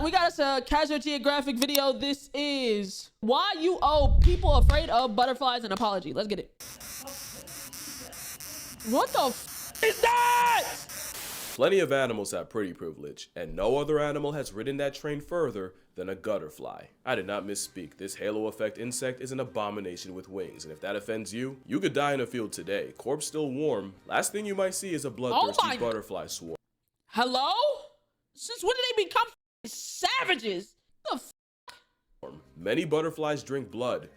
We got us a casual geographic video. This is why you owe people afraid of butterflies an apology. Let's get it. What the f is that? Plenty of animals have pretty privilege, and no other animal has ridden that train further than a gutterfly. I did not misspeak. This halo effect insect is an abomination with wings, and if that offends you, you could die in a field today. Corpse still warm. Last thing you might see is a bloodthirsty butterfly swarm. Hello? Since when did they become savages? The f. Many butterflies drink blood,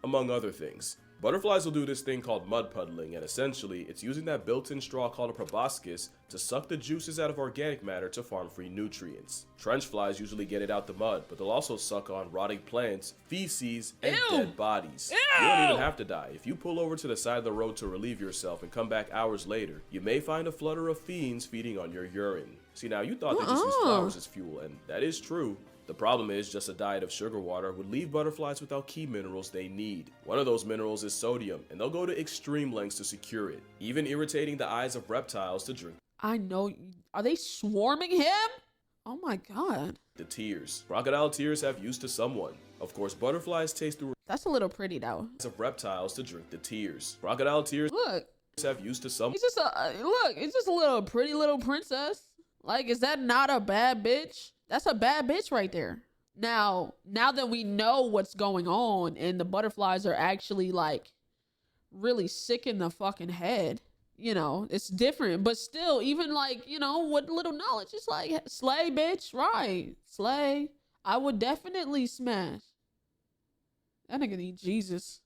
among other things. Butterflies will do this thing called mud puddling, and essentially, it's using that built-in straw called a proboscis to suck the juices out of organic matter to farm free nutrients. Trench flies usually get it out the mud, but they'll also suck on rotting plants, feces, and dead bodies. You don't even have to die. If you pull over to the side of the road to relieve yourself and come back hours later, you may find a flutter of fiends feeding on your urine. See, now you thought they just used flowers as fuel, and that is true. The problem is just a diet of sugar water would leave butterflies without key minerals they need. One of those minerals is sodium, and they'll go to extreme lengths to secure it, even irritating the eyes of reptiles to drink. I know. Are they swarming him? Oh my god. The tears. Crocodile tears have use to someone. Of course, butterflies taste through That's a little pretty though. of reptiles to drink the tears. Crocodile tears have use to someone. He's just a look. It's just a little pretty little princess. Like, is that not a bad bitch? That's a bad bitch right there. Now that we know what's going on and the butterflies are actually like really sick in the fucking head, you know, it's different. But still, even like, you know, what little knowledge, it's like, slay, bitch, right? Slay. I would definitely smash. That nigga need Jesus.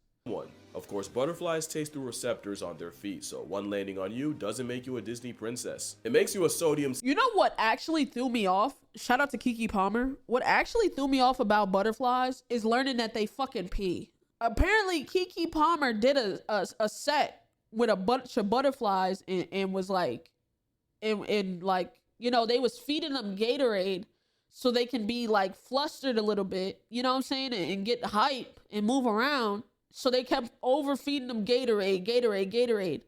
Of course, butterflies taste through receptors on their feet, so one landing on you doesn't make you a Disney princess. It makes you a sodium. You know what actually threw me off? Shout out to Keke Palmer. What actually threw me off about butterflies is learning that they fucking pee. Apparently, Keke Palmer did a set with a bunch of butterflies and was like, and like, you know, they was feeding them Gatorade so they can be like flustered a little bit, you know what I'm saying, and get hype and move around. So they kept overfeeding them Gatorade.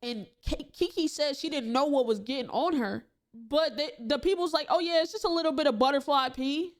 And Keke said she didn't know what was getting on her. But the people's like, oh yeah, it's just a little bit of butterfly pee.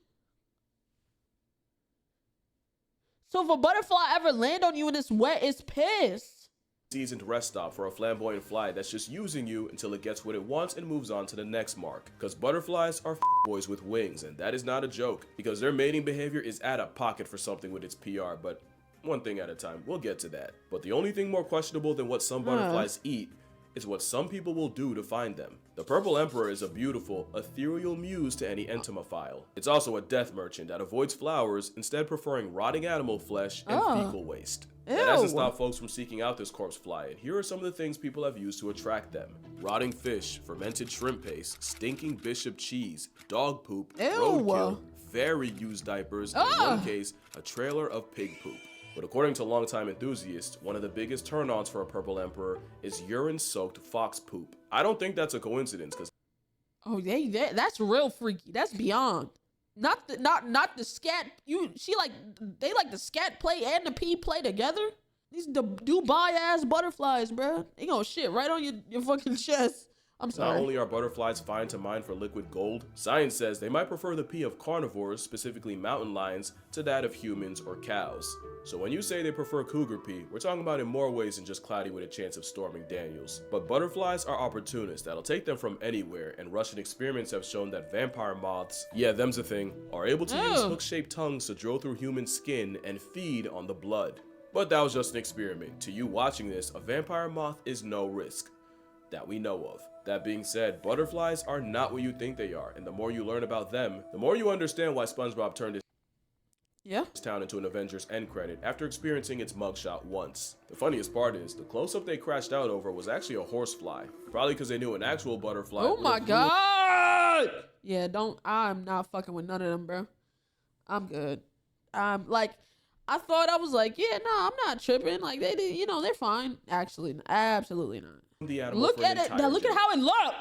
So if a butterfly ever land on you and it's wet, it's pissed. Seasoned rest stop for a flamboyant fly that's just using you until it gets what it wants and moves on to the next mark. Because butterflies are boys with wings, and that is not a joke. Because their mating behavior is out of pocket for something with its PR, but one thing at a time, we'll get to that. But the only thing more questionable than what some butterflies eat is what some people will do to find them. The purple emperor is a beautiful, ethereal muse to any entomophile. It's also a death merchant that avoids flowers, instead preferring rotting animal flesh and fecal waste. That hasn't stopped folks from seeking out this corpse fly, and here are some of the things people have used to attract them. Rotting fish, fermented shrimp paste, stinking bishop cheese, dog poop, roadkill, very used diapers, and in one case, a trailer of pig poop. But according to longtime enthusiasts, one of the biggest turn-ons for a purple emperor is urine-soaked fox poop. I don't think that's a coincidence, because that's real freaky. That's beyond. Not the scat. They like the scat play and the pee play together. These Dubai ass butterflies, bro. They gonna shit right on your fucking chest. I'm sorry. Not only are butterflies fine to mine for liquid gold, science says they might prefer the pee of carnivores, specifically mountain lions, to that of humans or cows. So when you say they prefer cougar pee, we're talking about in more ways than just cloudy with a chance of storming Daniels. But butterflies are opportunists that'll take them from anywhere, and Russian experiments have shown that vampire moths, yeah, them's a thing, are able to use hook-shaped tongues to drill through human skin and feed on the blood. But that was just an experiment. To you watching this, a vampire moth is no risk that we know of. That being said, butterflies are not what you think they are, and the more you learn about them, the more you understand why SpongeBob turned his town into an Avengers end credit after experiencing its mugshot once. The funniest part is, the close-up they crashed out over was actually a horsefly, probably because they knew an actual butterfly. Oh my god! Yeah, I'm not fucking with none of them, bro. I'm good. I thought I was like, yeah, no, I'm not tripping. Like, they did, you know, they're fine. Actually, absolutely not. Look at it. Now look at how it looked.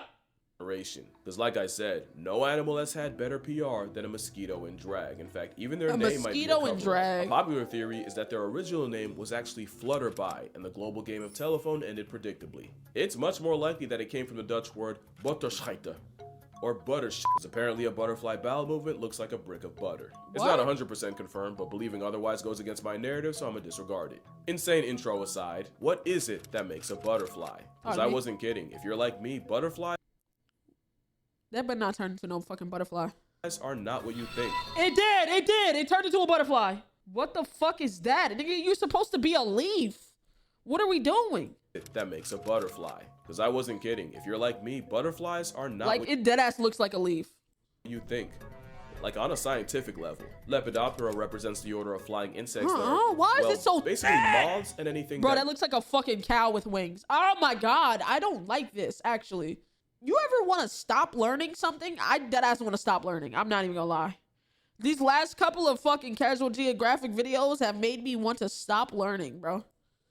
Because like I said, no animal has had better PR than a mosquito in drag. In fact, even their name might be a cover-up. A popular theory is that their original name was actually Flutterby, and the global game of telephone ended predictably. It's much more likely that it came from the Dutch word butterscheiter, or butter shit, because apparently a butterfly bowel movement looks like a brick of butter. It's What? not 100% confirmed, but believing otherwise goes against my narrative, so I'm gonna disregard it. Insane intro aside, what is it that makes a butterfly? Because I wasn't kidding. If you're like me, butterflies That better not turn into no fucking butterfly. are not what you think. It did. It turned into a butterfly. What the fuck is that? Nigga, you're supposed to be a leaf. What are we doing? That makes a butterfly. Because I wasn't kidding. If you're like me, butterflies are not Like, what it deadass looks like a leaf. you think. Like on a scientific level, Lepidoptera represents the order of flying insects that Huh? are, Why is well, it so basically bad? moths and anything Bro, that that looks like a fucking cow with wings. Oh my god, I don't like this, actually. You ever want to stop learning something? I deadass want to stop learning. I'm not even gonna lie. These last couple of fucking Casual Geographic videos have made me want to stop learning, bro.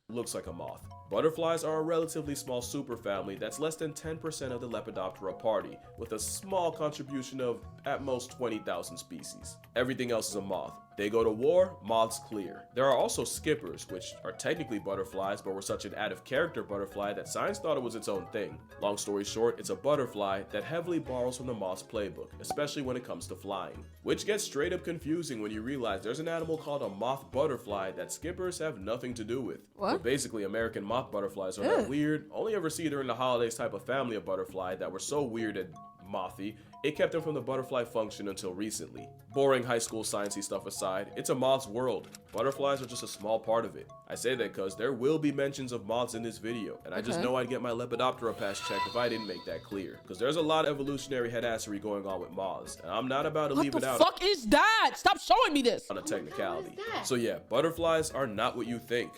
looks like a moth. Butterflies are a relatively small superfamily that's less than 10% of the Lepidoptera party, with a small contribution of at most 20,000 species. Everything else is a moth. They go to war, moths clear. There are also skippers, which are technically butterflies, but were such an out-of-character butterfly that science thought it was its own thing. Long story short, it's a butterfly that heavily borrows from the moth's playbook, especially when it comes to flying. Which gets straight up confusing when you realize there's an animal called a moth butterfly that skippers have nothing to do with. What? But basically, American moth butterflies are that weird, only ever see during the holidays type of family of butterfly that were so weird and mothy, it kept them from the butterfly function until recently. Boring high school sciencey stuff aside, it's a moth's world. Butterflies are just a small part of it. I say that because there will be mentions of moths in this video, and I just know I'd get my Lepidoptera pass checked if I didn't make that clear. Because there's a lot of evolutionary headassery going on with moths, and I'm not about to leave it out. What the fuck is that? Stop showing me this. On a technicality. So yeah, butterflies are not what you think,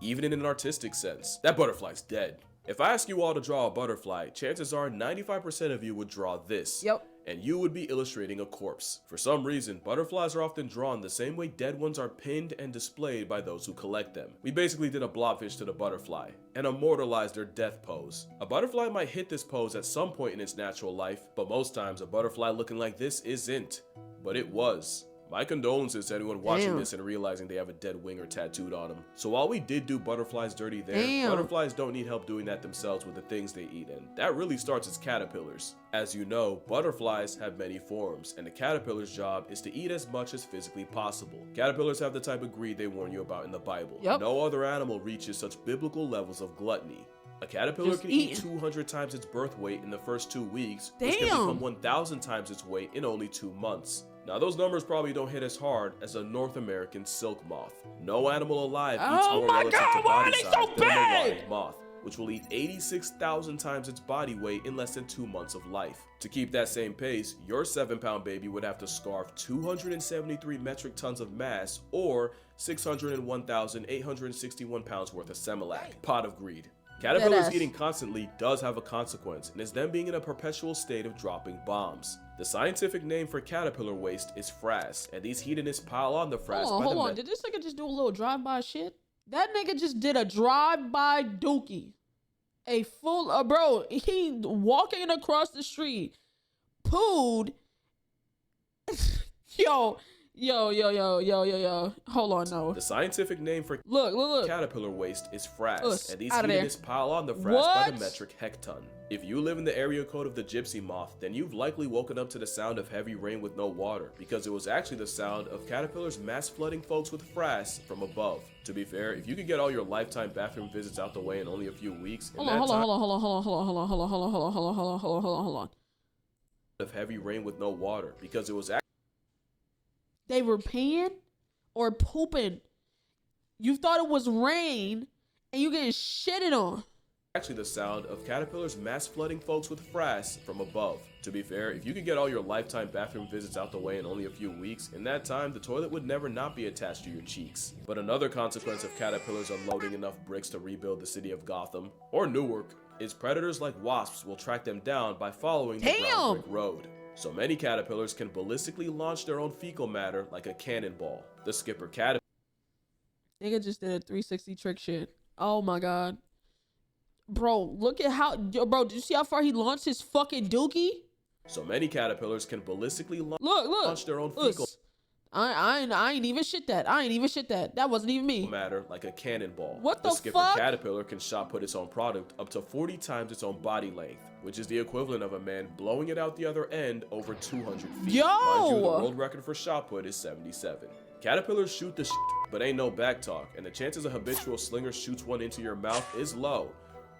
even in an artistic sense. That butterfly's dead. If I ask you all to draw a butterfly, chances are 95% of you would draw this. Yep. And you would be illustrating a corpse. For some reason, butterflies are often drawn the same way dead ones are pinned and displayed by those who collect them. We basically did a blobfish to the butterfly and immortalized their death pose. A butterfly might hit this pose at some point in its natural life, but most times a butterfly looking like this isn't. But it was. My condolences to anyone watching this and realizing they have a dead winger tattooed on them. So while we did do butterflies dirty there, butterflies don't need help doing that themselves with the things they eat, and that really starts as caterpillars. As you know, butterflies have many forms, and the caterpillar's job is to eat as much as physically possible. Caterpillars have the type of greed they warn you about in the Bible. No other animal reaches such biblical levels of gluttony. A caterpillar can eat 200 times its birth weight in the first 2 weeks, which can become 1,000 times its weight in only 2 months. Now those numbers probably don't hit as hard as a North American silk moth. No animal alive eats more relative to body size than a marauding moth, which will eat 86,000 times its body weight in less than 2 months of life. To keep that same pace, your 7-pound baby would have to scarf 273 metric tons of mass or 601,861 pounds worth of Similac. Pot of greed. Caterpillars eating constantly does have a consequence, and is them being in a perpetual state of dropping bombs. The scientific name for caterpillar waste is frass, and these hedonists pile on the frass Hold on. Did this nigga just do a little drive-by shit? That nigga just did a drive-by dookie. A full, bro, he walking across the street, pooed. Yo. Hold on, no. The scientific name for look. caterpillar waste is frass, and these hedonists pile on the frass by the metric hecton. If you live in the area code of the gypsy moth, then you've likely woken up to the sound of heavy rain with no water, because it was actually the sound of caterpillars mass flooding folks with frass from above. To be fair, if you could get all your lifetime bathroom visits out the way in only a few weeks, hold on. Of heavy rain with no water, because it was they were peeing or pooping. You thought it was rain and you getting shitted on. Actually the sound of caterpillars mass flooding folks with frass from above. To be fair, if you could get all your lifetime bathroom visits out the way in only a few weeks, in that time the toilet would never not be attached to your cheeks. But another consequence of caterpillars unloading enough bricks to rebuild the city of Gotham, or Newark, is predators like wasps will track them down by following the brown brick road. So many caterpillars can ballistically launch their own fecal matter like a cannonball. The skipper caterpillar. Nigga just did a 360 trick shit. Oh my god. Bro, look at how, bro, did you see how far he launched his fucking dookie? So many caterpillars can ballistically launch Look. their own fecal. I ain't even shit that. I ain't even shit that. That wasn't even me. Matter like a cannonball. What the skipper fuck? caterpillar can shot put its own product up to 40 times its own body length, which is the equivalent of a man blowing it out the other end over 200 feet. Yo! Mind you, the world record for shot put is 77. Caterpillars shoot the shit, but ain't no back talk, and the chances a habitual slinger shoots one into your mouth is low.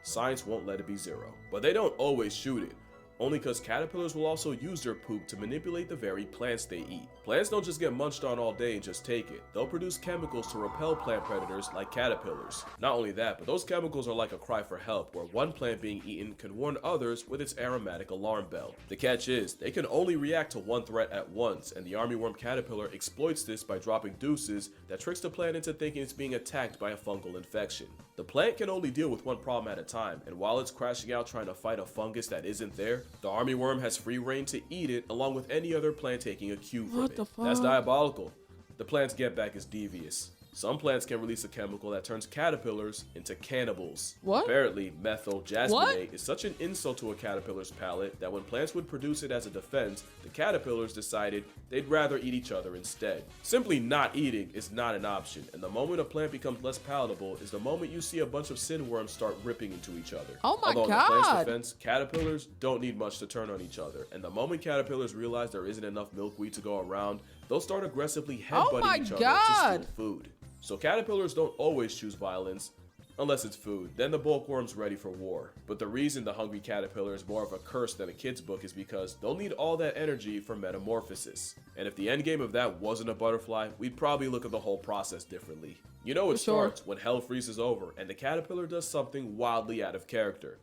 Science won't let it be zero. But they don't always shoot it. Only because caterpillars will also use their poop to manipulate the very plants they eat. Plants don't just get munched on all day and just take it. They'll produce chemicals to repel plant predators like caterpillars. Not only that, but those chemicals are like a cry for help, where one plant being eaten can warn others with its aromatic alarm bell. The catch is, they can only react to one threat at once, and the armyworm caterpillar exploits this by dropping deuces that tricks the plant into thinking it's being attacked by a fungal infection. The plant can only deal with one problem at a time, and while it's crashing out trying to fight a fungus that isn't there, the armyworm has free reign to eat it along with any other plant taking a cue from it. That's diabolical. The plant's get back is devious. Some plants can release a chemical that turns caterpillars into cannibals. What? Apparently, methyl jasmonate is such an insult to a caterpillar's palate that when plants would produce it as a defense, the caterpillars decided they'd rather eat each other instead. Simply not eating is not an option, and the moment a plant becomes less palatable is the moment you see a bunch of sandworms start ripping into each other. Oh my Although in the plant's God. defense, caterpillars don't need much to turn on each other, and the moment caterpillars realize there isn't enough milkweed to go around, they'll start aggressively headbutting each other to steal food. So caterpillars don't always choose violence, unless it's food. Then the bulkworm's ready for war. But the reason the hungry caterpillar is more of a curse than a kid's book is because they'll need all that energy for metamorphosis. And if the endgame of that wasn't a butterfly, we'd probably look at the whole process differently. You know it starts when hell freezes over and the caterpillar does something wildly out of character.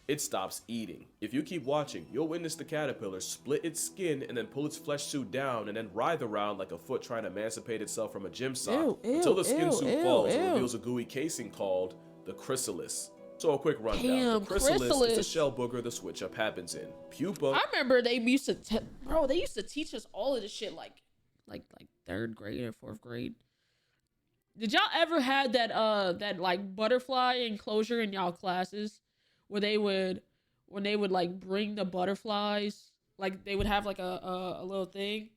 It stops eating. If you keep watching, you'll witness the caterpillar split its skin and then pull its flesh suit down and then writhe around like a foot trying to emancipate itself from a gym sock until the skin suit falls and reveals a gooey casing called the chrysalis. So a quick rundown. Damn, The chrysalis is the shell booger the switch up happens in. Pupa. I remember they used to teach us all of this shit like third grade or fourth grade. Did y'all ever have that like butterfly enclosure in y'all classes where they would like bring the butterflies, like they would have like a little thing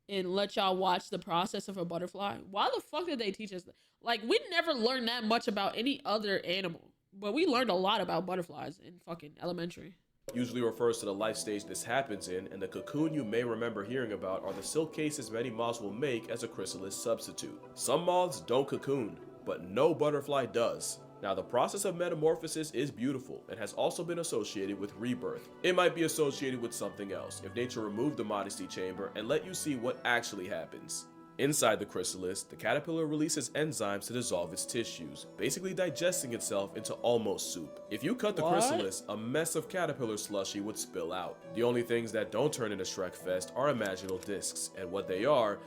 and let y'all watch the process of a butterfly? Why the fuck did they teach us that? Like, we never learned that much about any other animal, but we learned a lot about butterflies in fucking elementary. Usually refers to the life stage this happens in, and the cocoon you may remember hearing about are the silk cases many moths will make as a chrysalis substitute. Some moths don't cocoon, but no butterfly does. Now, the process of metamorphosis is beautiful and has also been associated with rebirth. It might be associated with something else if nature removed the modesty chamber and let you see what actually happens. Inside the chrysalis, the caterpillar releases enzymes to dissolve its tissues, basically digesting itself into almost soup. If you cut the chrysalis, a mess of caterpillar slushy would spill out. The only things that don't turn into Shrek Fest are imaginal discs, and what they are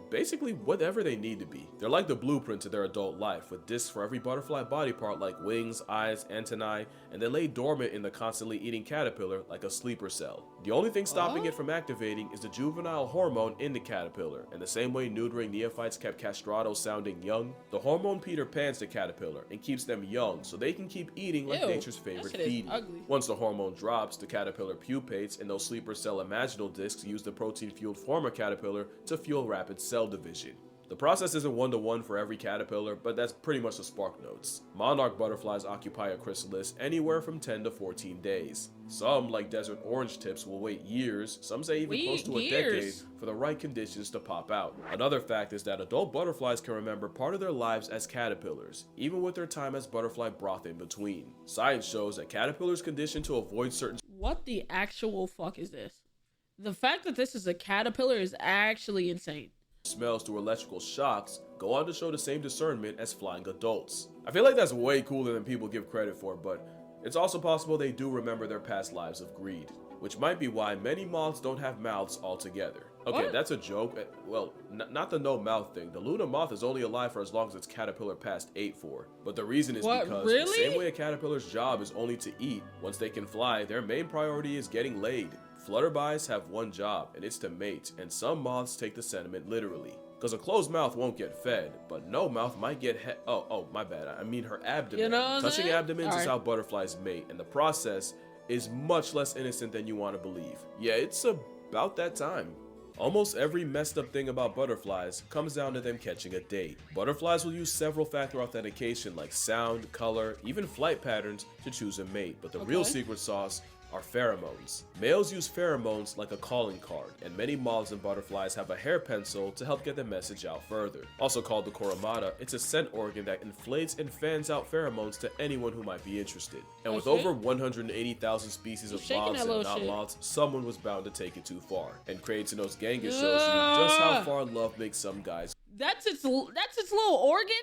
basically whatever they need to be. They're like the blueprint to their adult life, with discs for every butterfly body part like wings, eyes, antennae, and they lay dormant in the constantly eating caterpillar like a sleeper cell. The only thing stopping it from activating is the juvenile hormone in the caterpillar, and the same way neutering neophytes kept castrato sounding young, the hormone Peter Pans the caterpillar and keeps them young so they can keep eating like nature's favorite feed. Once the hormone drops, the caterpillar pupates, and those sleeper cell imaginal discs use the protein-fueled former caterpillar to fuel rapid cell division. The process isn't one-to-one for every caterpillar, but that's pretty much the spark notes. Monarch butterflies occupy a chrysalis anywhere from 10 to 14 days. Some, like desert orange tips, will wait years, some say even close to a decade, for the right conditions to pop out. Another fact is that adult butterflies can remember part of their lives as caterpillars, even with their time as butterfly broth in between. Science shows that caterpillars conditioned to avoid certain— What the actual fuck is this? The fact that this is a caterpillar is actually insane. Smells through electrical shocks go on to show the same discernment as flying adults. I feel like that's way cooler than people give credit for, but it's also possible they do remember their past lives of greed, which might be why many moths don't have mouths altogether. Okay, that's a joke. Well, not the no mouth thing. The Luna moth is only alive for as long as its caterpillar past ate for. But the reason is because the same way a caterpillar's job is only to eat, once they can fly, their main priority is getting laid. Flutterbys have one job, and it's to mate, and some moths take the sentiment literally. Because a closed mouth won't get fed, but no mouth might get my bad. I mean her abdomen. You know Touching abdomens is how butterflies mate, and the process is much less innocent than you want to believe. Yeah, it's about that time. Almost every messed up thing about butterflies comes down to them catching a date. Butterflies will use several factor authentication like sound, color, even flight patterns to choose a mate, but the real secret sauce are pheromones. Males use pheromones like a calling card, and many moths and butterflies have a hair pencil to help get the message out further. Also called the coromata, it's a scent organ that inflates and fans out pheromones to anyone who might be interested. And with over 180,000 species of moths and not moths, someone was bound to take it too far. And Creatinos Genghis shows you just how far love makes some guys. That's its little organ?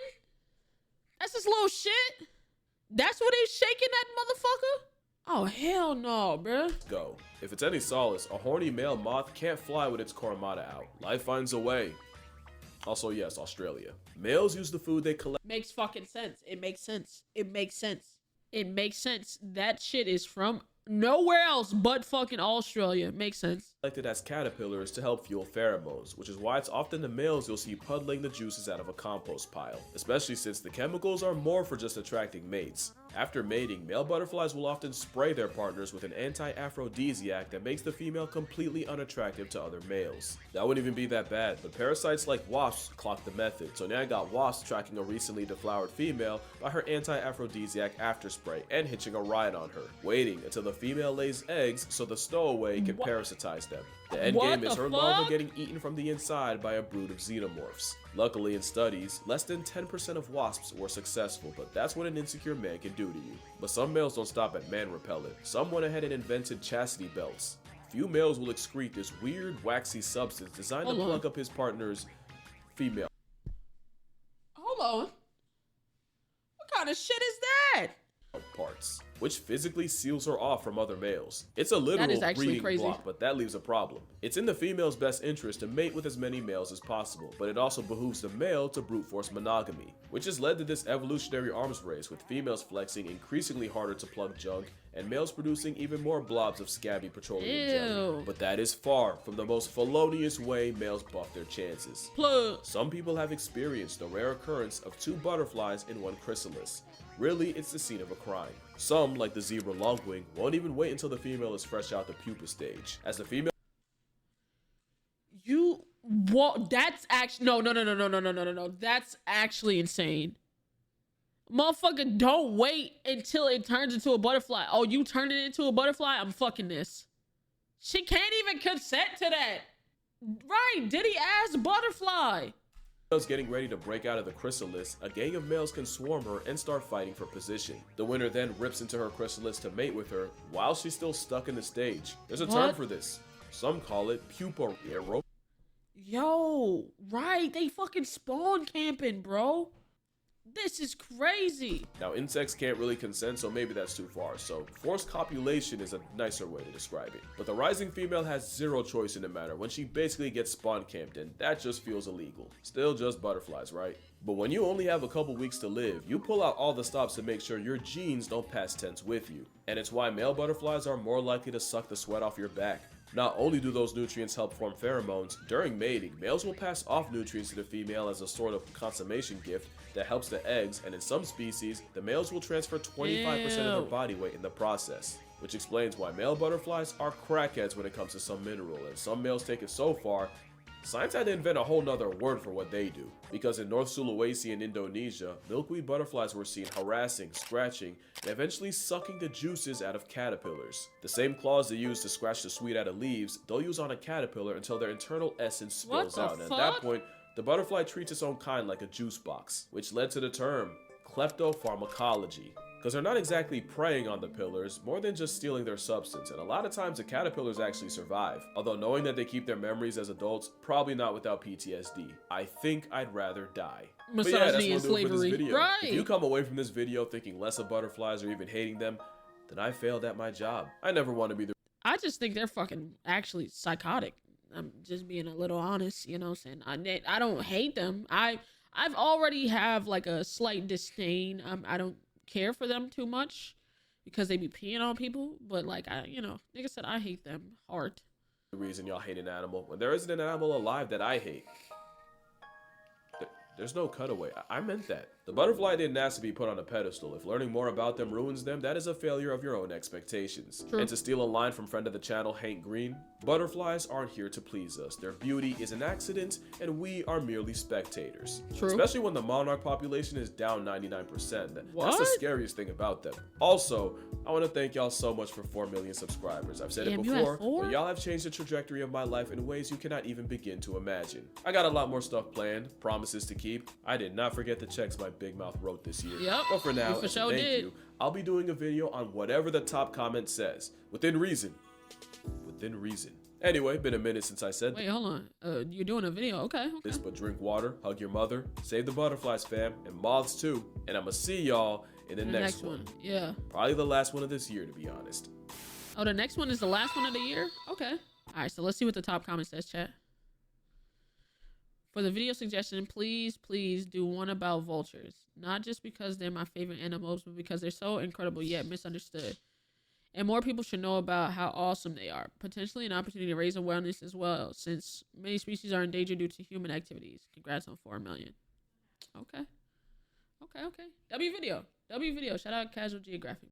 That's its little shit? That's what he's shaking that motherfucker? Oh, hell no, bruh. Go. If it's any solace, a horny male moth can't fly with its coromata out. Life finds a way. Also, yes, Australia. Males use the food they collect. Makes fucking sense. It makes sense. It makes sense. It makes sense. That shit is from nowhere else but fucking Australia. Makes sense. Collected as caterpillars to help fuel pheromones, which is why it's often the males you'll see puddling the juices out of a compost pile, especially since the chemicals are more for just attracting mates. After mating, male butterflies will often spray their partners with an anti-aphrodisiac that makes the female completely unattractive to other males. That wouldn't even be that bad, but parasites like wasps clock the method, so now I got wasps tracking a recently deflowered female by her anti-aphrodisiac after spray and hitching a ride on her, waiting until the female lays eggs so the stowaway can parasitize them. The end game is her larva getting eaten from the inside by a brood of xenomorphs. Luckily, in studies, less than 10% of wasps were successful, but that's what an insecure man can do to you. But some males don't stop at man repellent. Some went ahead and invented chastity belts. Few males will excrete this weird, waxy substance designed to plug up his partner's female. Hold on. What kind of shit is that? Parts, which physically seals her off from other males. It's a literal breeding block, but that leaves a problem. It's in the female's best interest to mate with as many males as possible, but it also behooves the male to brute force monogamy, which has led to this evolutionary arms race with females flexing increasingly harder to plug junk and males producing even more blobs of scabby petroleum jelly. But that is far from the most felonious way males buff their chances. Some people have experienced the rare occurrence of two butterflies in one chrysalis. Really, it's the scene of a crime. Some, like the zebra longwing, won't even wait until the female is fresh out the pupa stage. As the female... That's actually... No. That's actually insane. Motherfucker, don't wait until it turns into a butterfly. Oh, you turned it into a butterfly? I'm fucking this. She can't even consent to that. Right, diddy-ass butterfly. Getting ready to break out of the chrysalis, a gang of males can swarm her and start fighting for position. The winner then rips into her chrysalis to mate with her while she's still stuck in the stage. There's a term for this. Some call it pupa erosion. Yo, right, they fucking spawn camping, bro. This is crazy. Now, insects can't really consent, so maybe that's too far. So, forced copulation is a nicer way to describe it. But the rising female has zero choice in the matter when she basically gets spawn camped, and that just feels illegal. Still just butterflies, right? But when you only have a couple weeks to live, you pull out all the stops to make sure your genes don't pass tense with you. And it's why male butterflies are more likely to suck the sweat off your back. Not only do those nutrients help form pheromones, during mating, males will pass off nutrients to the female as a sort of consummation gift that helps the eggs, and in some species, the males will transfer 25% of their body weight in the process. Which explains why male butterflies are crackheads when it comes to some mineral, and some males take it so far, science had to invent a whole nother word for what they do. Because in North Sulawesi in Indonesia, milkweed butterflies were seen harassing, scratching, and eventually sucking the juices out of caterpillars. The same claws they use to scratch the sweet out of leaves, they'll use on a caterpillar until their internal essence spills out. And at that point, the butterfly treats its own kind like a juice box, which led to the term kleptopharmacology. Because they're not exactly preying on the pillars, more than just stealing their substance, and a lot of times the caterpillars actually survive. Although knowing that they keep their memories as adults, probably not without PTSD. I think I'd rather die. But yeah, that's what we'll do for this video. Right. If you come away from this video thinking less of butterflies or even hating them, then I failed at my job. I never want to be the... I just think they're fucking actually psychotic. I'm just being a little honest, you know what I'm saying? I don't hate them. I've already have like a slight disdain. I don't care for them too much because they be peeing on people, but like nigga said, I hate them hard. The reason y'all hate an animal when there isn't an animal alive that I hate. There's no cutaway. I meant that. The butterfly didn't ask to be put on a pedestal. If learning more about them ruins them, that is a failure of your own expectations. True. And to steal a line from friend of the channel, Hank Green, butterflies aren't here to please us. Their beauty is an accident, and we are merely spectators. True. Especially when the monarch population is down 99%. That's What? the scariest thing about them. Also, I want to thank y'all so much for 4 million subscribers. I've said Damn, it you had before, 4? but y'all have changed the trajectory of my life in ways you cannot even begin to imagine. I got a lot more stuff planned, promises to keep. I did not forget the checks my big mouth wrote this year. Yep, But for now, you for as a sure thank did. you, I'll be doing a video on whatever the top comment says. Within reason. Within reason. Anyway, been a minute since I said Wait, hold on. You're doing a video? Okay. this, but drink water, hug your mother, save the butterflies, fam, and moths too. And I'ma see y'all in the next one. Yeah. Probably the last one of this year, to be honest. Oh, the next one is the last one of the year? Okay. All right, so let's see what the top comment says, chat. For the video suggestion, please do one about vultures. Not just because they're my favorite animals, but because they're so incredible yet misunderstood. And more people should know about how awesome they are. Potentially an opportunity to raise awareness as well, since many species are endangered due to human activities. Congrats on 4 million. Okay. Okay. W video. Shout out Casual Geographic.